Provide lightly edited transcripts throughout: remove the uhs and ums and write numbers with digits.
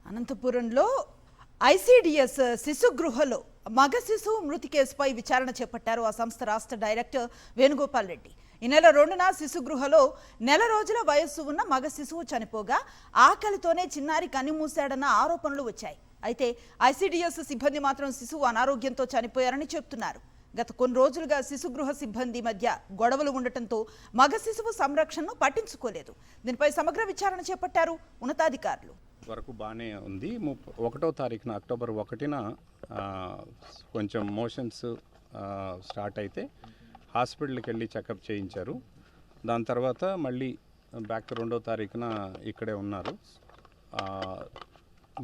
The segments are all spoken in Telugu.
అనంతపురంలో ఐసీడీఎస్ శిశుగృహలో మగ శిశువు మృతి కేసుపై విచారణ చేపట్టారు ఆ సంస్థ రాష్ట్ర డైరెక్టర్ వేణుగోపాల్ రెడ్డి. ఈ నెల 2న శిశుగృహలో నెల రోజుల వయస్సు ఉన్న మగ శిశువు చనిపోగా ఆకలితోనే చిన్నారి కన్నుమూశాడన్న ఆరోపణలు వచ్చాయి. అయితే ఐసీడీఎస్ సిబ్బంది మాత్రం శిశువు అనారోగ్యంతో చనిపోయారని చెబుతున్నారు. గత కొన్ని రోజులుగా శిశుగృహ సిబ్బంది మధ్య గొడవలు ఉండటంతో మగ శిశువు సంరక్షణను పట్టించుకోలేదు. దీనిపై సమగ్ర విచారణ చేపట్టారు ఉన్నతాధికారులు. వరకు బాగానే ఉంది. 1వ తారీఖున అక్టోబర్ 1న కొంచెం మోషన్స్ స్టార్ట్ అయితే హాస్పిటల్కి వెళ్ళి చెకప్ చేయించారు. దాని తర్వాత మళ్ళీ బ్యాక్ 2వ తారీఖున ఇక్కడే ఉన్నారు.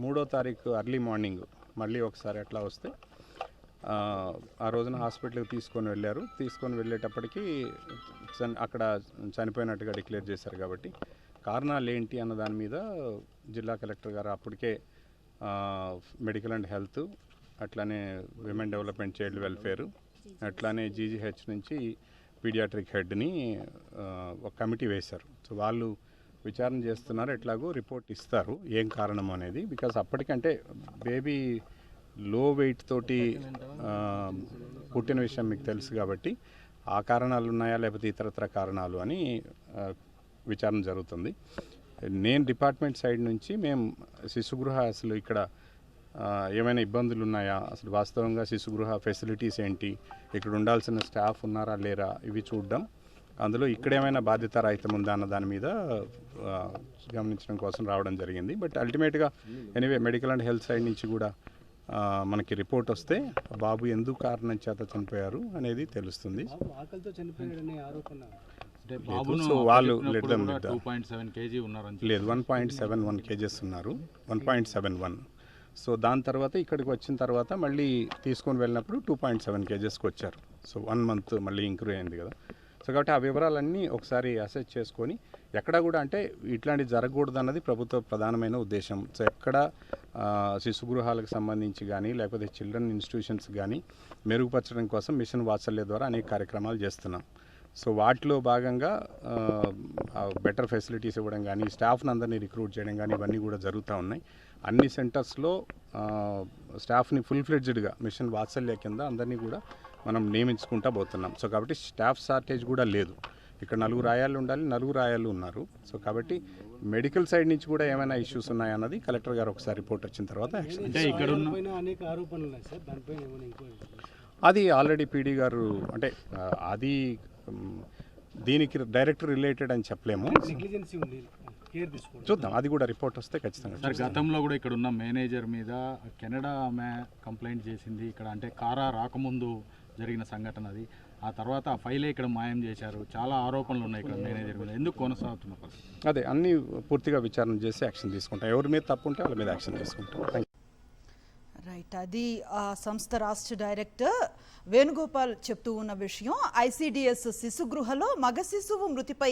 3వ తారీఖు అర్లీ మార్నింగ్ మళ్ళీ ఒకసారి అట్లా వస్తే ఆ రోజున హాస్పిటల్కి తీసుకొని వెళ్ళేటప్పటికి అక్కడ చనిపోయినట్టుగా డిక్లేర్ చేశారు. కాబట్టి కారణాలు ఏంటి అన్న దాని మీద జిల్లా కలెక్టర్ గారు అప్పటికే మెడికల్ అండ్ హెల్త్, అట్లానే విమెన్ డెవలప్మెంట్, చైల్డ్ వెల్ఫేర్, అట్లానే జీజీహెచ్ నుంచి పీడియాట్రిక్ హెడ్ని ఒక కమిటీ వేశారు. సో వాళ్ళు విచారణ చేస్తున్నారు. ఎట్లాగో రిపోర్ట్ ఇస్తారు ఏం కారణం అనేది. బికాస్ అప్పటికంటే బేబీ లో వెయిట్ తోటి పుట్టిన విషయం మీకు తెలుసు కాబట్టి ఆ కారణాలు ఉన్నాయా లేకపోతే ఇతరత్ర కారణాలు అని విచారణ జరుగుతుంది. నేను డిపార్ట్మెంట్ సైడ్ నుంచి మేము శిశుగృహ అసలు ఇక్కడ ఏమైనా ఇబ్బందులు ఉన్నాయా, అసలు వాస్తవంగా శిశుగృహ ఫెసిలిటీస్ ఏంటి, ఇక్కడ ఉండాల్సిన స్టాఫ్ ఉన్నారా లేరా ఇవి చూడడం, అందులో ఇక్కడేమైనా బాధ్యతారాహిత్యం ఉందా అన్న దాని మీద గమనించడం కోసం రావడం జరిగింది. బట్ అల్టిమేట్గా anyway medical and health side నుంచి కూడా మనకి రిపోర్ట్ వస్తే బాబు ఎందుకు కారణం చేత చనిపోయారు అనేది తెలుస్తుంది. వాళ్ళు లేదు 1.71 kgs ఉన్నారు, 1.71. సో దాని తర్వాత ఇక్కడికి వచ్చిన తర్వాత మళ్ళీ తీసుకొని వెళ్ళినప్పుడు 2.7 kgsకి వచ్చారు. సో 1 month మళ్ళీ ఇంక్రూవ్ అయింది కదా. సో కాబట్టి ఆ వివరాలన్నీ ఒకసారి అసెస్ చేసుకొని ఎక్కడ కూడా అంటే ఇట్లాంటివి జరగకూడదు అన్నది ప్రభుత్వ ప్రధానమైన ఉద్దేశం. సో ఎక్కడ శిశుగృహాలకు సంబంధించి కానీ లేకపోతే చిల్డ్రన్ ఇన్స్టిట్యూషన్స్ కానీ మెరుగుపరచడం కోసం మిషన్ వాత్సల్య ద్వారా అనేక కార్యక్రమాలు చేస్తున్నాం. సో వాటిలో భాగంగా బెటర్ ఫెసిలిటీస్ ఇవ్వడం కానీ, స్టాఫ్ని అందరినీ రిక్రూట్ చేయడం కానీ ఇవన్నీ కూడా జరుగుతూ ఉన్నాయి. అన్ని సెంటర్స్లో స్టాఫ్ని ఫుల్ ఫ్లెడ్జ్డ్గా మిషన్ వాత్సల్య కింద అందరినీ కూడా మనం నియమించుకుంటూ పోతున్నాం. సో కాబట్టి స్టాఫ్ షార్టేజ్ కూడా లేదు. ఇక్కడ 4 ఆయాలు ఉండాలి, 4 ఆయాలు ఉన్నారు. సో కాబట్టి మెడికల్ సైడ్ నుంచి కూడా ఏమైనా ఇష్యూస్ ఉన్నాయన్నది కలెక్టర్ గారు ఒకసారి రిపోర్ట్ వచ్చిన తర్వాత అది ఆల్రెడీ పీడీ గారు అంటే అది దీనికి డైరెక్ట్ రిలేటెడ్ అని చెప్పలేము. చూద్దాం, అది కూడా రిపోర్ట్ వస్తే ఖచ్చితంగా. సార్ గతంలో కూడా ఇక్కడ ఉన్న మేనేజర్ మీద కెనడా ఆమె కంప్లైంట్ చేసింది ఇక్కడ, అంటే కారా రాకముందు జరిగిన సంఘటన అది. ఆ తర్వాత ఆ ఫైలే ఇక్కడ మాయం చేశారు. చాలా ఆరోపణలు ఉన్నాయి ఇక్కడ మేనేజర్ మీద. ఎందుకు కొనసాగుతున్న పరిస్థితి? అదే అన్ని పూర్తిగా విచారణ చేసి యాక్షన్ తీసుకుంటాం. ఎవరి మీద తప్పు ఉంటే వాళ్ళ మీద యాక్షన్ తీసుకుంటాం. రైట్, అది ఆ సంస్థ రాష్ట్ర డైరెక్టర్ వేణుగోపాల్ చెప్తూ ఉన్న విషయం. ఐసీడీఎస్ శిశుగృహలో మగ శిశువు మృతిపై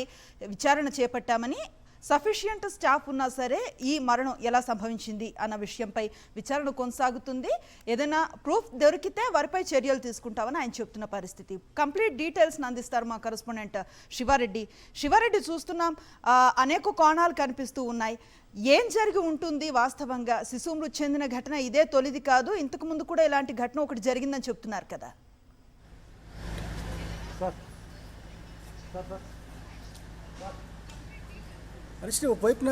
విచారణ చేపట్టామని, సఫిషియంట్ స్టాఫ్ ఉన్నా సరే ఈ మరణం ఎలా సంభవించింది అన్న విషయంపై విచారణ కొనసాగుతుంది. ఏదైనా ప్రూఫ్ దొరికితే వారిపై చర్యలు తీసుకుంటామని ఆయన చెప్తున్న పరిస్థితి. కంప్లీట్ డీటెయిల్స్ని అందిస్తారు మా కరెస్పాండెంట్ శివారెడ్డి. చూస్తున్నాం అనేక కోణాలు కనిపిస్తూ ఉన్నాయి. ఏం జరిగి ఉంటుంది వాస్తవంగా? శిశువు మృతి చెందిన ఘటన ఇదే తొలిది కాదు, ఇంతకు ముందు కూడా ఇలాంటి ఘటన ఒకటి జరిగిందని చెప్తున్నారు కదా. పరిస్థితి ఒకవైపున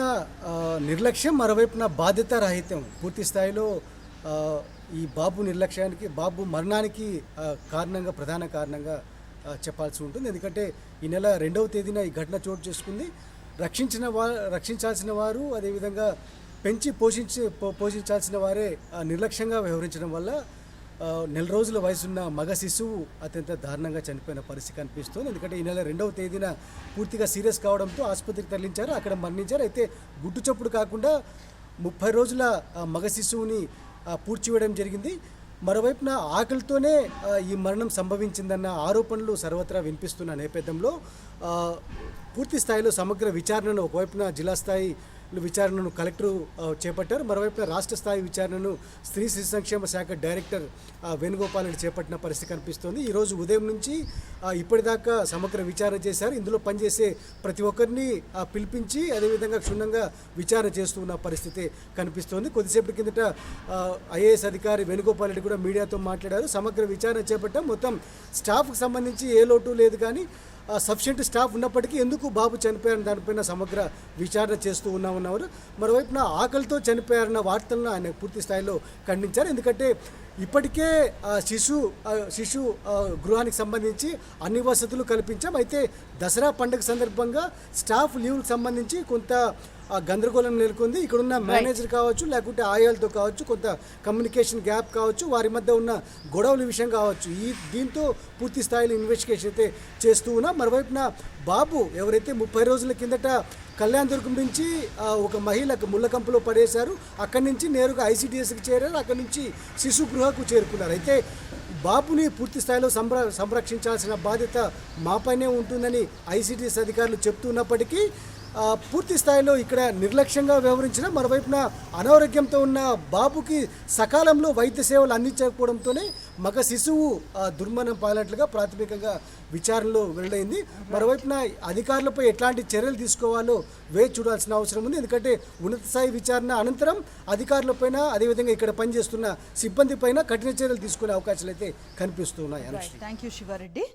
నిర్లక్ష్యం, మరోవైపున బాధ్యత రాహిత్యం. పూర్తి స్థాయిలో ఈ బాబు నిర్లక్ష్యానికి, బాబు మరణానికి ప్రధాన కారణంగా చెప్పాల్సి ఉంటుంది. ఎందుకంటే ఈ నెల 2వ తేదీన ఈ ఘటన చోటు చేసుకుంది. రక్షించాల్సిన వారు, అదేవిధంగా పెంచి పోషించాల్సిన వారే నిర్లక్ష్యంగా వ్యవహరించడం వల్ల నెల రోజుల వయసున్న మగ శిశువు అత్యంత దారుణంగా చనిపోయిన పరిస్థితి కనిపిస్తుంది. ఎందుకంటే ఈ నెల 2వ తేదీన పూర్తిగా సీరియస్ కావడంతో ఆసుపత్రికి తరలించారు, అక్కడ మరణించారు. అయితే గుట్టు చప్పుడు కాకుండా 30 రోజుల మగ శిశువుని పూడ్చివేయడం జరిగింది. మరోవైపున ఆకలితోనే ఈ మరణం సంభవించిందన్న ఆరోపణలు సర్వత్రా వినిపిస్తున్న నేపథ్యంలో పూర్తి స్థాయిలో సమగ్ర విచారణను ఒకవైపున జిల్లా స్థాయి విచారణను కలెక్టర్ చేపట్టారు. మరోవైపున రాష్ట్ర స్థాయి విచారణను స్త్రీ శిశు సంక్షేమ శాఖ డైరెక్టర్ వేణుగోపాల్ రెడ్డి చేపట్టిన పరిస్థితి కనిపిస్తోంది. ఈరోజు ఉదయం నుంచి ఇప్పటిదాకా సమగ్ర విచారణ చేశారు. ఇందులో పనిచేసే ప్రతి ఒక్కరిని పిలిపించి అదేవిధంగా క్షుణ్ణంగా విచారణ చేస్తున్న పరిస్థితి కనిపిస్తోంది. కొద్దిసేపటి కిందట ఐఏఎస్ అధికారి వేణుగోపాల్ రెడ్డి కూడా మీడియాతో మాట్లాడారు. సమగ్ర విచారణ చేపట్టాం, మొత్తం స్టాఫ్కి సంబంధించి ఏ లోటు లేదు, కానీ సఫిషియెంట్ స్టాఫ్ ఉన్నప్పటికీ ఎందుకు బాబు చనిపోయారని దానిపైన సమగ్ర విచారణ చేస్తూ ఉన్నామన్నారు. మరోవైపున ఆకలితో చనిపోయారన్న వార్తలను ఆయన పూర్తి స్థాయిలో ఖండించారు. ఎందుకంటే ఇప్పటికే శిశు గృహానికి సంబంధించి అన్ని వసతులు కల్పించాం. అయితే దసరా పండుగ సందర్భంగా స్టాఫ్ లీవ్కి సంబంధించి కొంత గందరగోళం నెలకొంది. ఇక్కడున్న మేనేజర్ కావచ్చు, లేకుంటే ఆయాలతో కావచ్చు, కొంత కమ్యూనికేషన్ గ్యాప్ కావచ్చు, వారి మధ్య ఉన్న గొడవల విషయం కావచ్చు. దీంతో పూర్తి స్థాయిలో ఇన్వెస్టిగేషన్ అయితే చేస్తూ ఉన్నాం. మరోవైపున బాబు ఎవరైతే 30 రోజుల కిందట కళ్యాణదుర్గం నుంచి ఒక మహిళకు ముళ్ళకంపులో పడేశారు, అక్కడి నుంచి నేరుగా ఐసీడీఎస్కి చేరారు, అక్కడి నుంచి శిశు గృహకు చేరుకున్నారు. అయితే బాబుని పూర్తి స్థాయిలో సంరక్షించాల్సిన బాధ్యత మాపైనే ఉంటుందని ఐసీడీఎస్ అధికారులు చెప్తున్నప్పటికీ పూర్తి స్థాయిలో ఇక్కడ నిర్లక్ష్యంగా వ్యవహరించిన, మరోవైపున అనారోగ్యంతో ఉన్న బాబుకి సకాలంలో వైద్య సేవలు అందించకపోవడంతోనే మగ శిశువు దుర్మరణం పాలనట్లుగా ప్రాథమికంగా విచారణలో వెల్లడైంది. మరోవైపున అధికారులపై ఎట్లాంటి చర్యలు తీసుకోవాలో వేచి చూడాల్సిన అవసరం ఉంది. ఎందుకంటే ఉన్నత స్థాయి విచారణ అనంతరం అధికారులపైన అదేవిధంగా ఇక్కడ పనిచేస్తున్న సిబ్బంది పైన కఠిన చర్యలు తీసుకునే అవకాశాలు అయితే కనిపిస్తున్నాయి. Thank you Sivareddy.